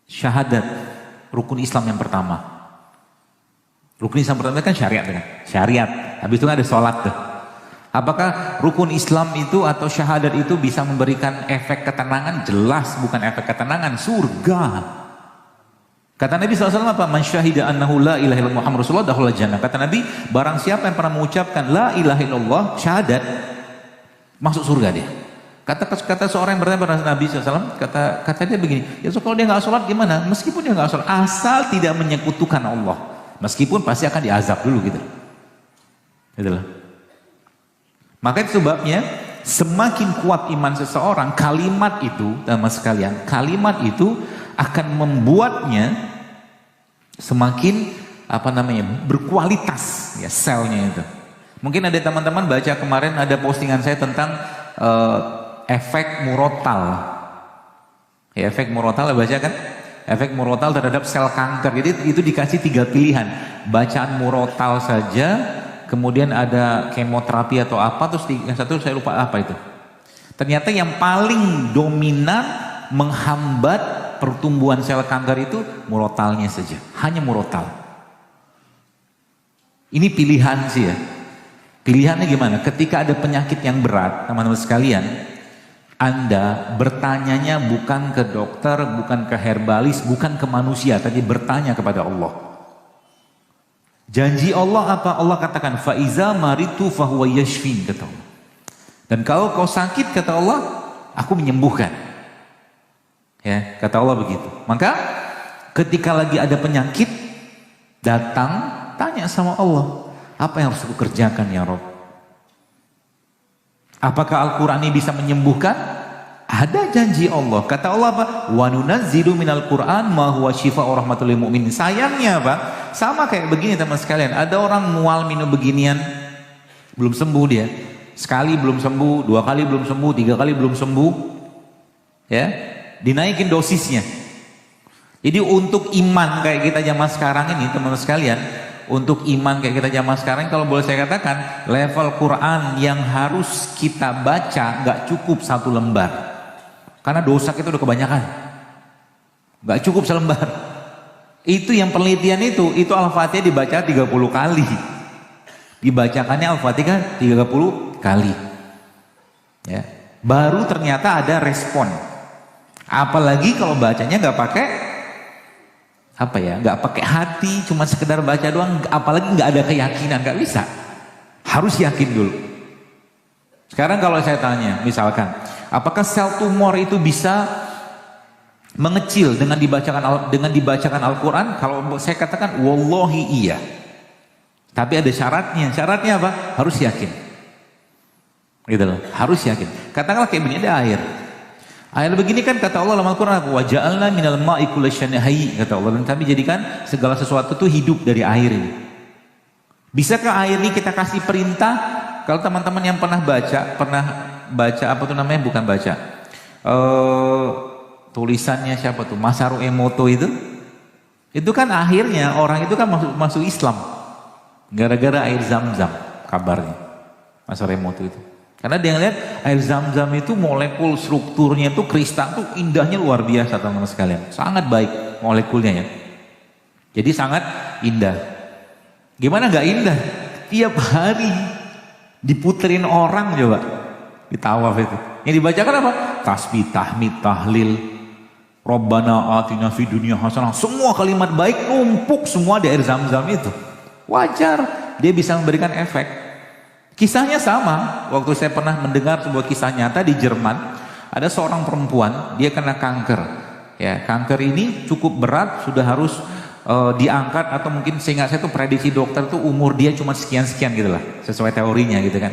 Syahadat, rukun Islam yang pertama. Rukun Islam pertama kan syariat kan? Syariat. Habis itu kan ada sholat tuh. Apakah rukun Islam itu atau syahadat itu bisa memberikan efek ketenangan? Jelas bukan efek ketenangan, surga. Kata Nabi SAW apa? Man syahida annahu la ilaha illallah Muhammad Rasulullah dakhala jannah. Kata Nabi, barang siapa yang pernah mengucapkan la ilaha illallah, syahadat, masuk surga dia. Kata seorang yang bertanya pada Nabi SAW, kata dia begini, ya so kalau dia nggak sholat gimana? Meskipun dia nggak sholat, asal tidak menyekutukan Allah, meskipun pasti akan diazab dulu gitu. Itulah. Maka itu sebabnya semakin kuat iman seseorang, kalimat itu, teman sekalian, kalimat itu akan membuatnya semakin berkualitas ya selnya itu. Mungkin ada teman-teman baca kemarin ada postingan saya tentang efek murotal. Ya, efek murotal baca kan? Efek murotal terhadap sel kanker. Jadi itu dikasih 3 pilihan. Bacaan murotal saja, kemudian ada kemoterapi atau apa, terus yang satu saya lupa apa itu. Ternyata yang paling dominan menghambat pertumbuhan sel kanker itu murotalnya saja, hanya murotal. Ini pilihan sih ya. Pilihannya gimana? Ketika ada penyakit yang berat, teman-teman sekalian, Anda bertanyanya bukan ke dokter, bukan ke herbalis, bukan ke manusia, tapi bertanya kepada Allah. Janji Allah apa? Allah katakan faiza maritu fahuwa yashfin, kata Allah. Dan kalau kau sakit, kata Allah, aku menyembuhkan. Ya, kata Allah begitu. Maka ketika lagi ada penyakit datang, tanya sama Allah, apa yang harus aku kerjakan ya Rabb? Apakah Al-Quran ini bisa menyembuhkan? Ada janji Allah. Kata Allah apa? Wa nunazzilu minal Qur'an ma huwa syifaa'u rahmatul lil mu'minin. Sayangnya apa? Sama kayak begini teman sekalian. Ada orang mual minum beginian, belum sembuh dia. Sekali belum sembuh, 2 kali belum sembuh, 3 kali belum sembuh. Ya, dinaikin dosisnya. Jadi untuk iman kayak kita zaman sekarang ini teman-teman sekalian, untuk iman kayak kita zaman sekarang, kalau boleh saya katakan, level Quran yang harus kita baca nggak cukup 1 lembar, karena dosa kita udah kebanyakan, nggak cukup selembar. Itu yang penelitian itu Al-Fatihah dibaca 30 kali, dibacakannya Al-Fatihah 30 kali, ya, baru ternyata ada respon. Apalagi kalau bacanya nggak pakai nggak pakai hati, cuma sekedar baca doang, apalagi nggak ada keyakinan, nggak bisa, harus yakin dulu. Sekarang kalau saya tanya, misalkan, apakah sel tumor itu bisa mengecil dengan dibacakan Al-Quran? Kalau saya katakan, wallahi iya. Tapi ada syaratnya. Syaratnya apa? Harus yakin. Gitu loh, harus yakin. Katakanlah kayak begini, ada air. Air begini kan kata Allah dalam Al-Quran, wa ja'alna minal ma'i kulla syai'in hayy, kata Allah, dan kami jadikan segala sesuatu itu hidup dari air ini. Bisakah air ini kita kasih perintah? Kalau teman-teman yang pernah baca apa tuh namanya, bukan baca, tulisannya siapa tuh, Masaru Emoto itu kan akhirnya orang itu kan masuk Islam gara-gara air Zam-Zam, kabarnya Masaru Emoto itu. Karena dia ngeliat air Zam-Zam itu molekul strukturnya itu kristal tuh indahnya luar biasa teman-teman sekalian. Sangat baik molekulnya ya. Jadi sangat indah. Gimana nggak indah? Tiap hari diputerin orang coba di tawaf itu. Yang dibacakan apa? Tasbih, tahmid, tahlil, Rabbana atina fid dunya hasanah. Semua kalimat baik numpuk semua di air Zam-Zam itu. Wajar dia bisa memberikan efek. Kisahnya sama, waktu saya pernah mendengar sebuah kisah nyata di Jerman, ada seorang perempuan, dia kena kanker. Ya, kanker ini cukup berat, sudah harus diangkat, atau mungkin seingat saya tuh prediksi dokter tuh umur dia cuma sekian-sekian gitu lah, sesuai teorinya gitu kan.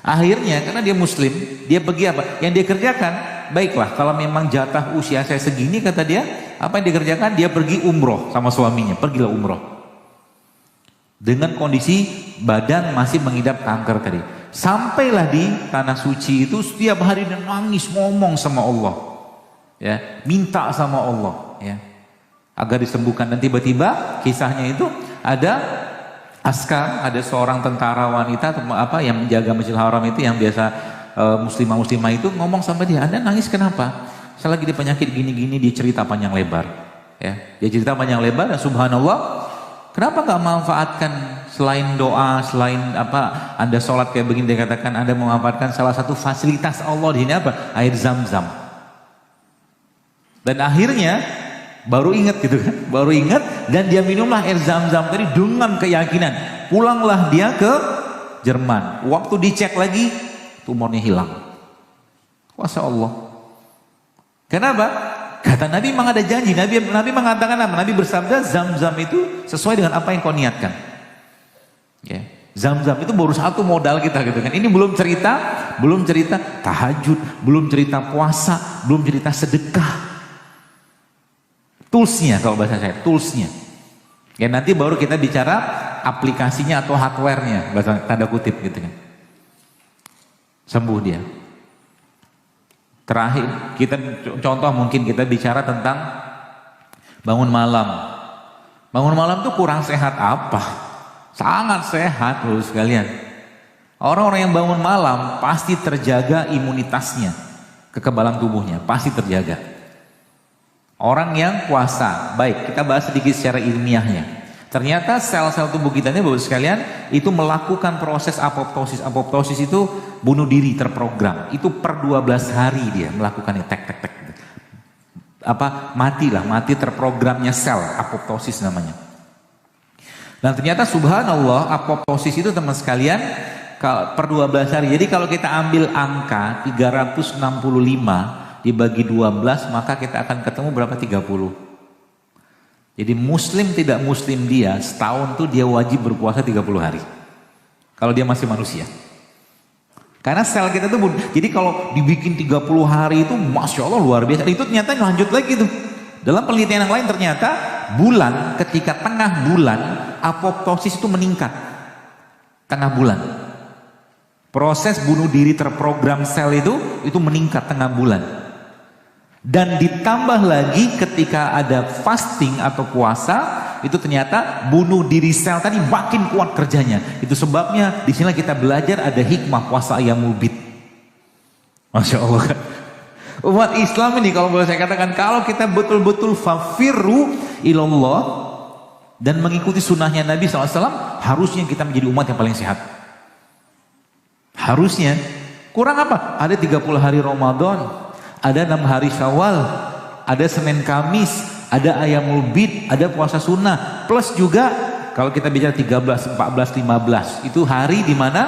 Akhirnya karena dia muslim, dia pergi apa? Yang dia kerjakan, baiklah kalau memang jatah usia saya segini, kata dia, apa yang dikerjakan? Dia pergi umroh sama suaminya, pergilah umroh. Dengan kondisi badan masih mengidap kanker tadi. Sampailah di tanah suci itu, setiap hari dia nangis, ngomong sama Allah, ya, minta sama Allah, ya, agar disembuhkan. Dan tiba-tiba kisahnya itu ada askar, ada seorang tentara wanita yang menjaga Masjidil Haram itu, yang biasa muslimah itu ngomong sama dia, Anda nangis kenapa? Saya lagi di penyakit gini-gini, dia cerita panjang lebar. Ya, dia cerita panjang lebar dan subhanallah, kenapa nggak manfaatkan selain doa, selain apa, Anda sholat kayak begini, dia katakan Anda memanfaatkan salah satu fasilitas Allah di sini apa? Air zam-zam. Dan akhirnya baru ingat gitu kan, baru ingat dan dia minumlah air zam-zam tadi dengan keyakinan. Pulanglah dia ke Jerman. Waktu dicek lagi, tumornya hilang. Masya Allah. Kenapa? Kata Nabi memang ada janji. Nabi mengatakan apa? Nabi bersabda, zam-zam itu sesuai dengan apa yang kau niatkan. Ya. Zam-zam itu baru satu modal kita gitu kan. Ini belum cerita tahajud, belum cerita puasa, belum cerita sedekah. Toolsnya kalau bahasa saya, toolsnya. Ya nanti baru kita bicara aplikasinya atau hardwarenya, bahasa tanda kutip gitu kan. Sembuh dia. Terakhir kita contoh mungkin kita bicara tentang bangun malam. Bangun malam tuh kurang sehat apa? Sangat sehat loh sekalian. Orang-orang yang bangun malam pasti terjaga imunitasnya, kekebalan tubuhnya pasti terjaga. Orang yang puasa, baik kita bahas sedikit secara ilmiahnya. Ternyata sel-sel tubuh kita ini Bapak sekalian itu melakukan proses apoptosis. Apoptosis itu bunuh diri terprogram. Itu per 12 hari dia melakukannya tek. Mati terprogramnya sel, apoptosis namanya. Dan ternyata subhanallah apoptosis itu teman sekalian per 12 hari. Jadi kalau kita ambil angka 365 dibagi 12 maka kita akan ketemu berapa? 30. Jadi muslim tidak muslim dia setahun tuh dia wajib berpuasa 30 hari. Kalau dia masih manusia. Karena sel kita tuh, jadi kalau dibikin 30 hari itu Masya Allah luar biasa. Itu ternyata lanjut lagi tuh. Dalam penelitian yang lain ternyata bulan, ketika tengah bulan apoptosis itu meningkat. Tengah bulan. Proses bunuh diri terprogram sel itu meningkat tengah bulan. Dan ditambah lagi ketika ada fasting atau puasa, itu ternyata bunuh diri sel tadi makin kuat kerjanya. Itu sebabnya di sini kita belajar ada hikmah puasa Ayyamul Bid. Masya Allah kan. Umat Islam ini kalau boleh saya katakan, kalau kita betul-betul fafirru ilallah dan mengikuti sunnahnya Nabi SAW, harusnya kita menjadi umat yang paling sehat. Harusnya. Kurang apa? Ada 30 hari Ramadan. Ada 6 hari Syawal, ada Senin Kamis, ada Ayyamul Bid, ada puasa sunnah. Plus juga kalau kita bicara 13, 14, 15, itu hari di mana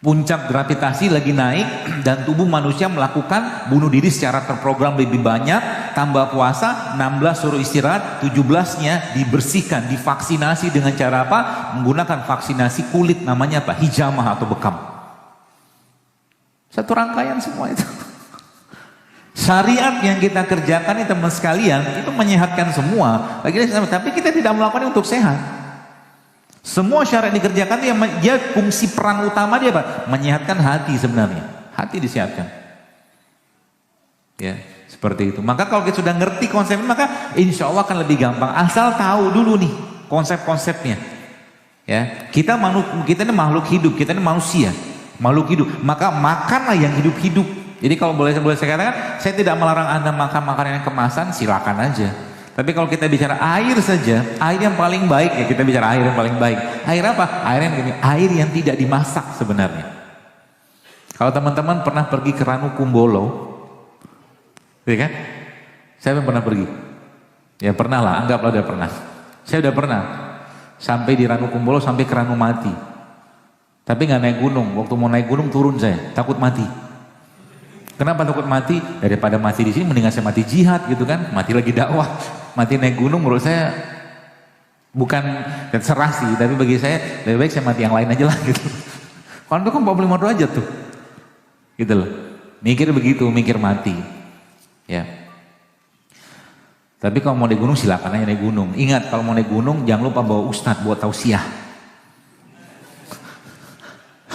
puncak gravitasi lagi naik dan tubuh manusia melakukan bunuh diri secara terprogram lebih banyak. Tambah puasa, 16 suruh istirahat, 17-nya dibersihkan, divaksinasi dengan cara apa? Menggunakan vaksinasi kulit, namanya apa? Hijamah atau bekam. Satu rangkaian semua itu. Syariat yang kita kerjakan ini teman sekalian itu menyehatkan semua. Tapi kita tidak melakukannya untuk sehat. Semua syariat dikerjakan dia fungsi peran utama dia apa? Menyehatkan hati sebenarnya. Hati disehatkan. Ya, seperti itu. Maka kalau kita sudah ngerti konsep ini maka insya Allah akan lebih gampang. Asal tahu dulu nih konsep-konsepnya. Ya, kita ini makhluk hidup, kita ini manusia, makhluk hidup. Maka makanlah yang hidup-hidup. Jadi kalau boleh saya katakan, saya tidak melarang Anda makan makanan yang kemasan, silakan aja. Tapi kalau kita bicara air saja, air yang paling baik ya kita bicara air yang paling baik. Air apa? Air yang tidak dimasak sebenarnya. Kalau teman-teman pernah pergi ke Ranu Kumbolo, ya kan? Saya pernah pergi. Ya pernah lah, anggaplah udah pernah. Saya udah pernah sampai di Ranu Kumbolo sampai ke Ranu Mati. Tapi nggak naik gunung. Waktu mau naik gunung turun saya, takut mati. Kenapa takut mati? Daripada mati di sini mendingan saya mati jihad gitu kan, mati lagi dakwah, mati naik gunung menurut saya bukan terserah sih, tapi bagi saya lebih baik saya mati yang lain aja lah gitu. Kalau itu kan 45 derajat tuh, gitu loh. Mikir begitu, mikir mati, ya. Tapi kalau mau naik gunung silakan aja naik gunung. Ingat kalau mau naik gunung jangan lupa bawa ustadz buat tausiah.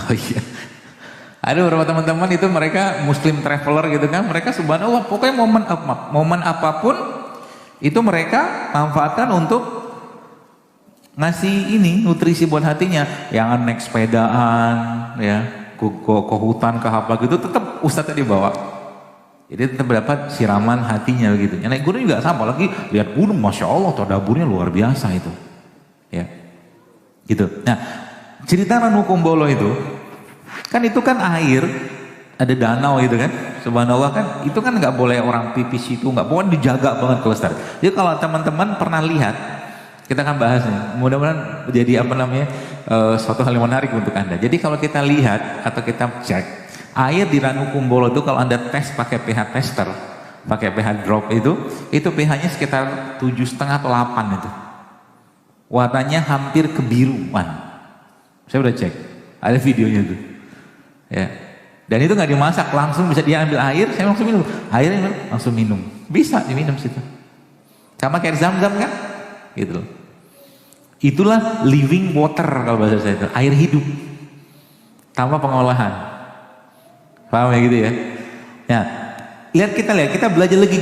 Oh iya. Ada beberapa teman-teman itu mereka muslim traveler gitu kan, mereka subhanallah pokoknya momen apapun itu mereka manfaatkan untuk ngasih ini nutrisi buat hatinya. Yang naik sepedaan ya ke hutan ke apa gitu tetap ustadznya dibawa. Jadi tetap dapat siraman hatinya begitu. Yang naik gunung juga sama, lagi lihat gunung, masya Allah, tadaburnya luar biasa itu. Ya, gitu. Nah, cerita Ranukumbolo itu kan air, ada danau gitu kan. Subhanallah kan, itu kan nggak boleh orang pipis itu, nggak boleh, dijaga banget kelestarian. Jadi kalau teman-teman pernah lihat, kita akan bahasnya. Mudah-mudahan menjadi suatu hal yang menarik untuk Anda. Jadi kalau kita lihat atau kita cek air di Ranukumbolo itu, kalau Anda tes pakai pH tester, pakai pH drop itu pH-nya sekitar 7,5 atau 8 itu. Warnanya hampir kebiruan. Saya udah cek, ada videonya tuh. Ya. Dan itu nggak dimasak, langsung bisa dia ambil air, saya langsung minum. Airnya langsung minum. Bisa diminum situ. Sama kayak Zam-Zam kan? Gitu loh. Itulah living water kalau bahasa saya itu, air hidup tanpa pengolahan. Paham ya gitu ya? Ya, kita lihat, belajar lagi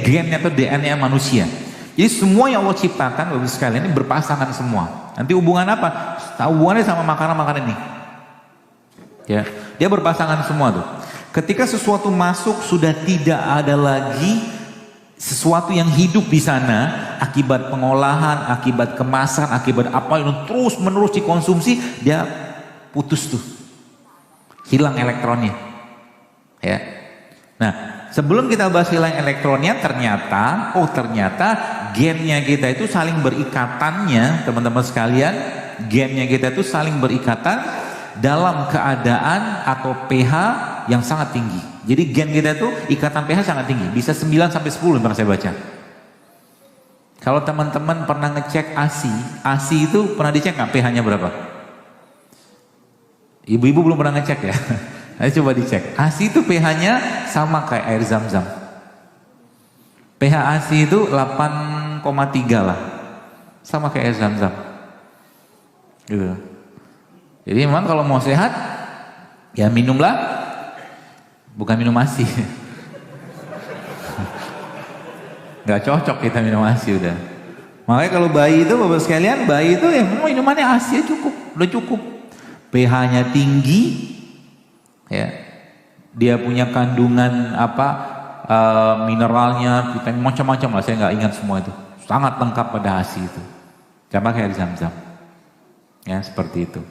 gennya atau DNA manusia. Jadi semua yang Allah ciptakan, Bapak sekalian, ini berpasangan semua. Nanti hubungan apa? Hubungannya sama makanan-makanan ini. Ya, dia berpasangan semua tuh. Ketika sesuatu masuk sudah tidak ada lagi sesuatu yang hidup di sana, akibat pengolahan, akibat kemasan, akibat apa yang terus menerus dikonsumsi, dia putus tuh, hilang elektronnya. Ya, nah sebelum kita bahas hilang elektronnya, ternyata gennya kita itu saling berikatannya, teman-teman sekalian, gennya kita itu saling berikatan dalam keadaan atau pH yang sangat tinggi. Jadi gen kita itu ikatan pH sangat tinggi, bisa 9 sampai 10 yang saya baca. Kalau teman-teman pernah ngecek ASI itu pernah dicek nggak pH-nya berapa? Ibu-ibu belum pernah ngecek ya? Ayo coba dicek. ASI itu pH-nya sama kayak air Zam-Zam. pH ASI itu 8,3 lah, sama kayak air Zam-Zam. Gitu. Jadi memang kalau mau sehat, ya minumlah. Bukan minum ASI. Gak cocok kita minum ASI udah. Makanya kalau bayi itu, Bapak sekalian, bayi itu ya memang minumannya ASI cukup, udah cukup. pH-nya tinggi, ya. Dia punya kandungan mineralnya, vitamin macam-macam lah, saya nggak ingat semua itu. Sangat lengkap pada ASI itu. Sama kayak Zam-Zam. Ya, seperti itu.